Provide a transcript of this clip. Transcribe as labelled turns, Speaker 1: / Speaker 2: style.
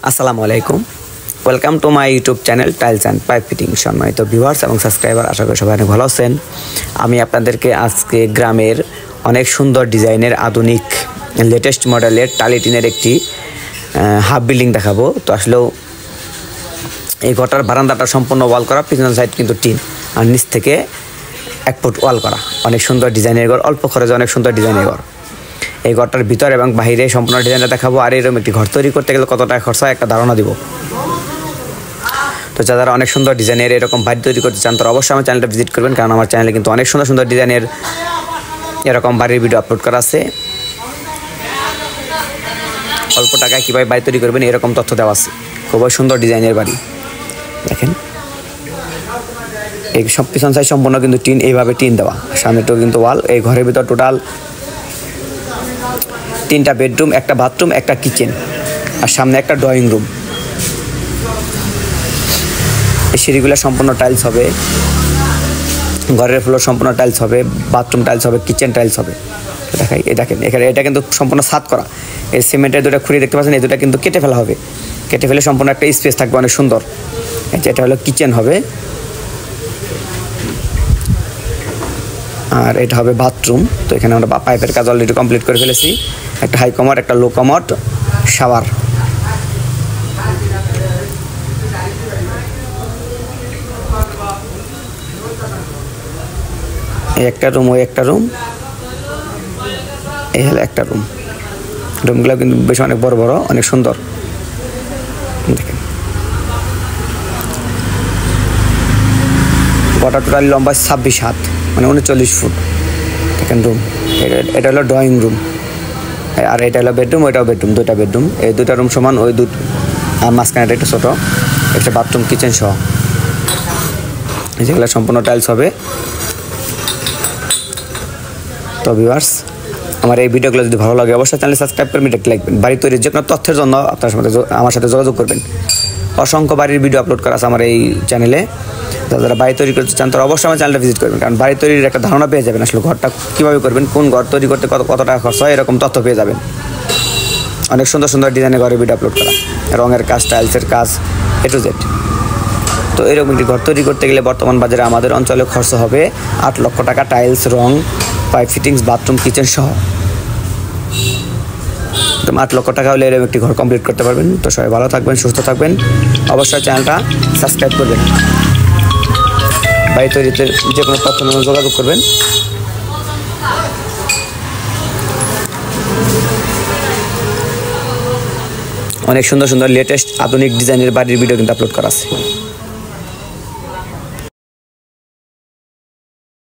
Speaker 1: আসসালামু আলাইকুম, welcome to my YouTube channel tiles and pipe fitting. সম্মানিত ভিউয়ার্স এবং সাবস্ক্রাইবার, আশা করি সবাই অনেক ভালো আছেন। আমি আপনাদেরকে আজকে গ্রামের অনেক সুন্দর ডিজাইনের আধুনিক লেটেস্ট মডেলের টালি টিনের একটি হাফ বিল্ডিং দেখাবো। তো আসলেও এই ঘরটার বারান্দাটা সম্পূর্ণ ওয়াল করা, পিছনের সাইড কিন্তু টিন, আর নিচ থেকে 1 ফুট ওয়াল করা। অনেক সুন্দর ডিজাইনের ঘর, অল্প খরচে অনেক সুন্দর ডিজাইনের ঘর। এই ঘরটার ভিতর এবং বাহিরে সম্পূর্ণ ডিজাইনটা দেখাবো, আর এরকম একটি ঘর তৈরি করতে গেলে কত টাকা খরচ হয় একটা ধারণা দিব। তো যারা অনেক সুন্দর ডিজাইনের এরকম বাড়ি তৈরি করতে চান তারা অবশ্যই আমার চ্যানেলটা ভিজিট করবেন, কারণ আমার চ্যানেলে কিন্তু অনেক সুন্দর সুন্দর ডিজাইনের এরকম বাড়ির ভিডিও আপলোড করা আছে। অল্প টাকায় কীভাবে বাড়ি তৈরি করবেন এরকম তথ্য দেওয়া আছে। খুবই সুন্দর ডিজাইনের বাড়ি দেখেন। এই সব পিছন সাইড সম্পূর্ণ কিন্তু টিন, এইভাবে টিন দেওয়া, সামনেটাও কিন্তু ওয়াল। এই ঘরের ভিতর টোটাল 3টা বেডরুম, 1টা বাথরুম, 1টা কিচেন, আর সামনে একটা ড্রয়িং রুম। এই সিঁড়িগুলো সম্পূর্ণ টাইলস হবে, ঘরের ফ্লোর সম্পূর্ণ টাইলস হবে, বাথরুম টাইলস হবে, কিচেন টাইলস হবে। দেখাই, এই দেখেন এখানে এটা কিন্তু সম্পূর্ণ ছাদ করা। এই সিমেন্টের দুটো খুঁড়ি দেখতে পাচ্ছেন, এই দুটো কিন্তু কেটে ফেলা হবে। কেটে ফেলে সম্পূর্ণ একটা স্পেস থাকবে, অনেক সুন্দর। এটা হলো কিচেন হবে, আর এটা হবে বাথরুম। তো এখানে আমরা পাইপের কাজ অলরেডি কমপ্লিট করে ফেলেছি। একটা হাই কমোড, একটা লো কমোড, শাওয়ার। এই একটা রুম, ওই একটা রুম, এই হলো একটা রুম। রুমগুলো কিন্তু বেশ অনেক বড় বড়, অনেক সুন্দর। দেখেন গোটা টোটালি লম্বা 26 হাত, মানে 39 ফুট। দেখেন রুম, এটা হলো ড্রয়িং রুম, আর এটা হলো বেডরুম, ওইটাও বেডরুম। 2টা বেডরুম, এই 2টা রুম সমান, ওই আর মাঝখানে একটা ছোটো একটা বাথরুম কিচেন সহ। যেগুলো সম্পূর্ণ টাইলস হবে। তো ভিউয়ার্স, আমার এই ভিডিওগুলো যদি ভালো লাগে অবশ্যই চ্যানেল সাবস্ক্রাইব করে ভিডিওটি লাইকবেন। বাড়ি তৈরির যে কোনো তথ্যের জন্য আপনার সাথে আমার সাথে যোগাযোগ করবেন। অসংখ্য বাড়ির ভিডিও আপলোড করা আছে আমার এই চ্যানেলে। যারা বাড়ি তৈরি করতে চান তারা অবশ্যই আমার চ্যানেলটা ভিজিট করবেন, কারণ বাড়ি তৈরির একটা ধারণা পেয়ে যাবেন। আসলে ঘরটা কীভাবে করবেন, কোন ঘর তৈরি করতে কত টাকা খরচ হয়, এরকম তথ্য পেয়ে যাবেন। অনেক সুন্দর সুন্দর ডিজাইনের ঘরের ভিডিও আপলোড করা, রঙের কাজ, টাইলসের কাজ, A to Z। তো এরকম একটি ঘর তৈরি করতে গেলে বর্তমান বাজারে আমাদের অঞ্চলে খরচ হবে 8 লক্ষ টাকা, টাইলস, রং, পাইপ ফিটিংস, বাথরুম, কিচেন সহ। 8 লক্ষ টাকা হলে এরকম একটি ঘর কমপ্লিট করতে পারবেন। তো সবাই ভালো থাকবেন, সুস্থ থাকবেন, অবশ্যই চ্যানেলটা সাবস্ক্রাইব করবেন। বাড়ি তৈরিতে যে কোনো তথ্য নিয়ে যোগাযোগ করবেন। অনেক সুন্দর সুন্দর লেটেস্ট আধুনিক ডিজাইনের বাড়ির ভিডিও কিন্তু আপলোড করা আছে।